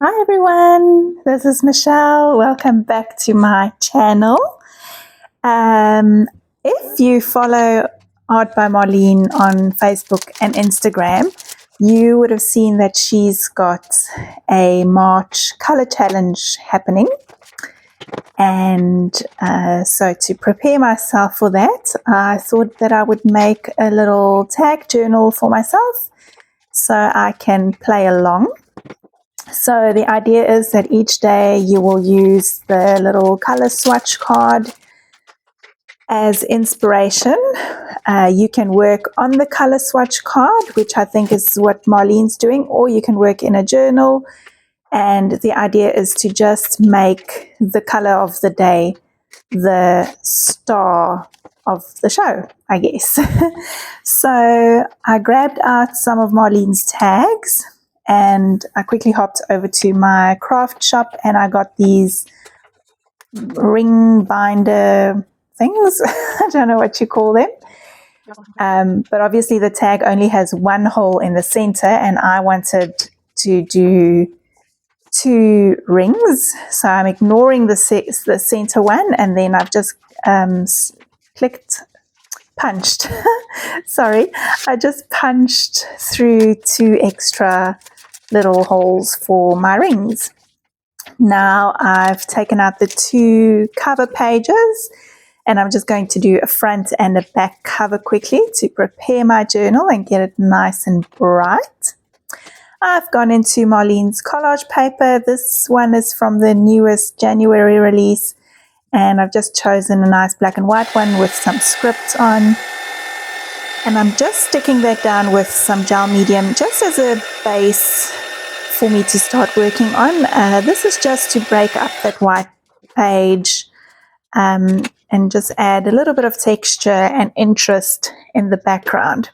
Hi everyone, this is Michelle. Welcome back to my channel. If you follow Art by Marlene on Facebook and Instagram, you would have seen that she's got a March color challenge happening. And so to prepare myself for that, I thought that I would make a little tag journal for myself so I can play along. So the idea is that each day you will use the little color swatch card as inspiration. You can work on the color swatch card, which I think is what Marlene's doing, or you can work in a journal. And the idea is to just make the color of the day the star of the show, I guess. So I grabbed out some of Marlene's tags and I quickly hopped over to my craft shop and I got these ring binder things. I don't know what you call them. But obviously the tag only has one hole in the center and I wanted to do 2 rings. So I'm ignoring the center one and then I've just punched. Sorry, I just punched through 2 extra little holes for my rings. Now I've taken out the 2 cover pages and I'm just going to do a front and a back cover quickly to prepare my journal and get it nice and bright. I've gone into Marlene's collage paper. This one is from the newest January release and I've just chosen a nice black and white one with some script on. And I'm just sticking that down with some gel medium just as a base for me to start working on. This is just to break up that white page and just add a little bit of texture and interest in the background.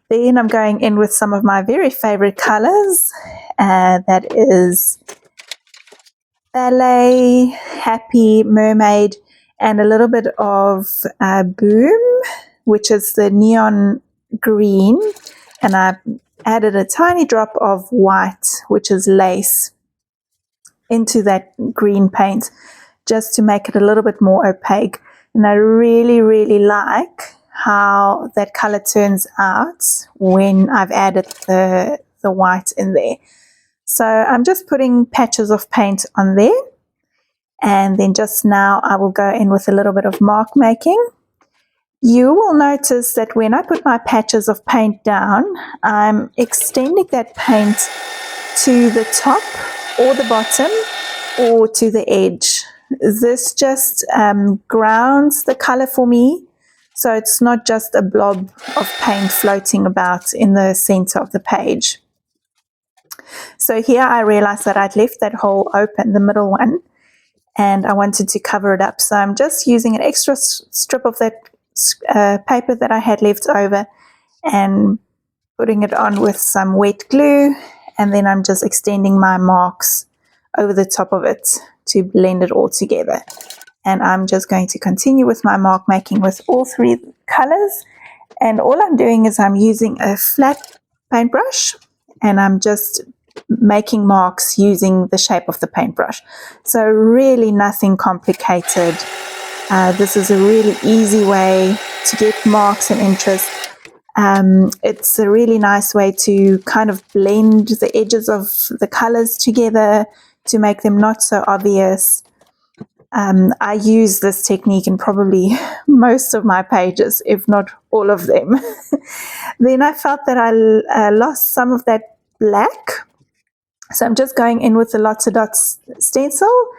Then I'm going in with some of my very favorite colors. That is Ballet, Happy, Mermaid, and a little bit of Boom, which is the neon green. And I added a tiny drop of white, which is lace, into that green paint just to make it a little bit more opaque. And I really, really like how that color turns out when I've added the white in there. So I'm just putting patches of paint on there. And then just now I will go in with a little bit of mark making. You will notice that when I put my patches of paint down, I'm extending that paint to the top or the bottom or to the edge. This just grounds the color for me, so it's not just a blob of paint floating about in the center of the page. So here I realized that I'd left that hole open, the middle one, and I wanted to cover it up. So I'm just using an extra strip of that paper that I had left over and putting it on with some wet glue, and then I'm just extending my marks over the top of it to blend it all together. And I'm just going to continue with my mark making with all 3 colors, and all I'm doing is I'm using a flat paintbrush and I'm just making marks using the shape of the paintbrush. So really nothing complicated. This is a really easy way to get marks and interest. It's a really nice way to kind of blend the edges of the colors together to make them not so obvious. I use this technique in probably most of my pages, if not all of them. Then I felt that I lost some of that black. So I'm just going in with the Lots of Dots stencil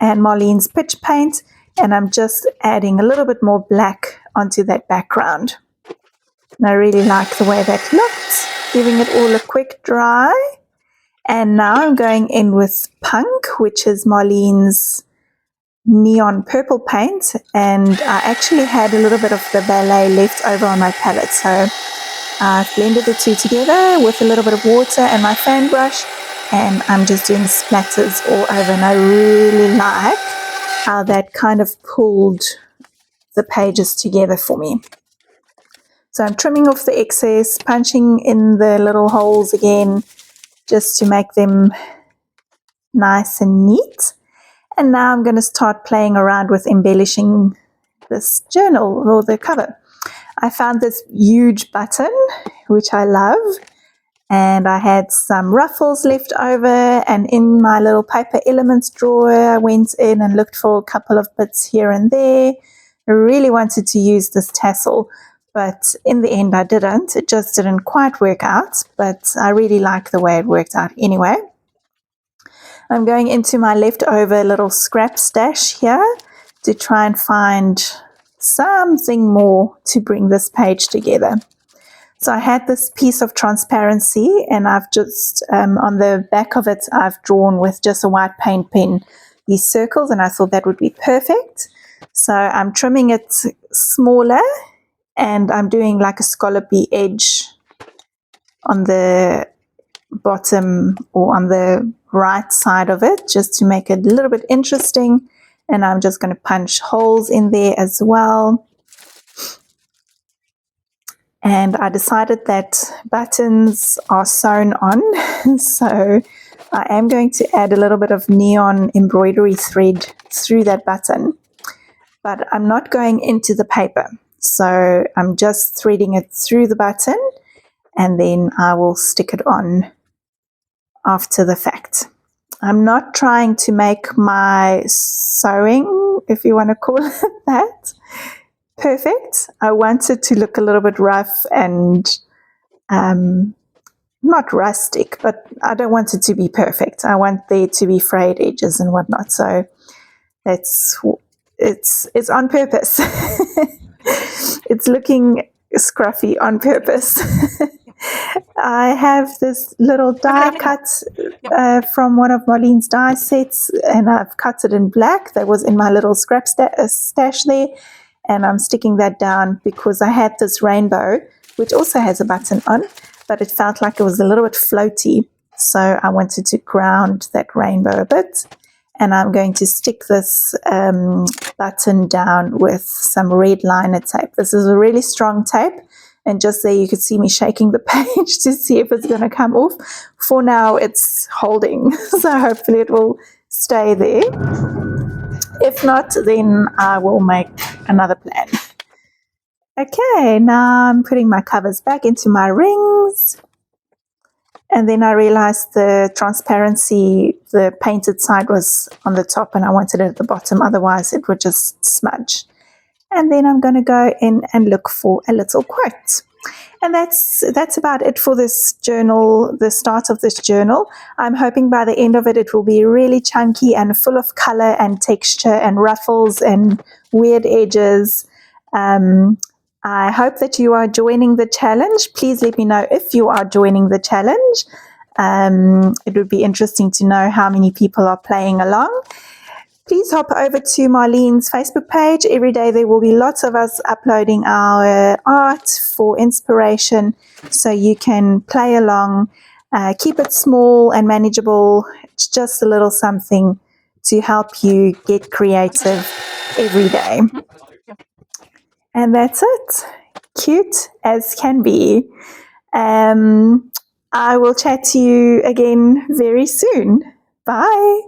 and Marlene's pitch paint, and I'm just adding a little bit more black onto that background. And I really like the way that looked, giving it all a quick dry. And now I'm going in with Punk, which is Marlene's neon purple paint, and I actually had a little bit of the Ballet left over on my palette, so I've blended the 2 together with a little bit of water and my fan brush, and I'm just doing splatters all over, and I really like how that kind of pulled the pages together for me. So I'm trimming off the excess, punching in the little holes again just to make them nice and neat. And now I'm going to start playing around with embellishing this journal or the cover. I found this huge button, which I love, and I had some ruffles left over, and in my little paper elements drawer I went in and looked for a couple of bits here and there. I really wanted to use this tassel, but in the end I didn't. It just didn't quite work out, but I really like the way it worked out anyway. I'm going into my leftover little scrap stash here to try and find something more to bring this page together. So I had this piece of transparency, and I've just, on the back of it, I've drawn with just a white paint pen these circles, and I thought that would be perfect. So I'm trimming it smaller, and I'm doing like a scallopy edge on the bottom or on the right side of it, just to make it a little bit interesting. And I'm just going to punch holes in there as well. And I decided that buttons are sewn on, so I am going to add a little bit of neon embroidery thread through that button, but I'm not going into the paper, so I'm just threading it through the button, and then I will stick it on after the fact. I'm not trying to make my sewing, if you want to call it that, perfect. I want it to look a little bit rough and not rustic, but I don't want it to be perfect. I want there to be frayed edges and whatnot. So it's on purpose. It's looking scruffy on purpose. I have this little die cut from one of Marlene's die sets, and I've cut it in black. That was in my little scrap stash there, and I'm sticking that down because I had this rainbow, which also has a button on, but it felt like it was a little bit floaty, so I wanted to ground that rainbow a bit. And I'm going to stick this button down with some red liner tape. This is a really strong tape, and just there you could see me shaking the page to see if it's going to come off. For now it's holding, so hopefully it will stay there. If not, then I will make another plan. Okay, now I'm putting my covers back into my rings. And then I realized the transparency, the painted side was on the top and I wanted it at the bottom, otherwise it would just smudge. And then I'm going to go in and look for a little quote. And that's about it for this journal, the start of this journal. I'm hoping by the end of it will be really chunky and full of color and texture and ruffles and weird edges. I hope that you are joining the challenge. Please let me know if you are joining the challenge. It would be interesting to know how many people are playing along. Please hop over to Marlene's Facebook page. Every day there will be lots of us uploading our art for inspiration, so you can play along. Keep it small and manageable. It's just a little something to help you get creative every day. And that's it. Cute as can be. I will chat to you again very soon. Bye.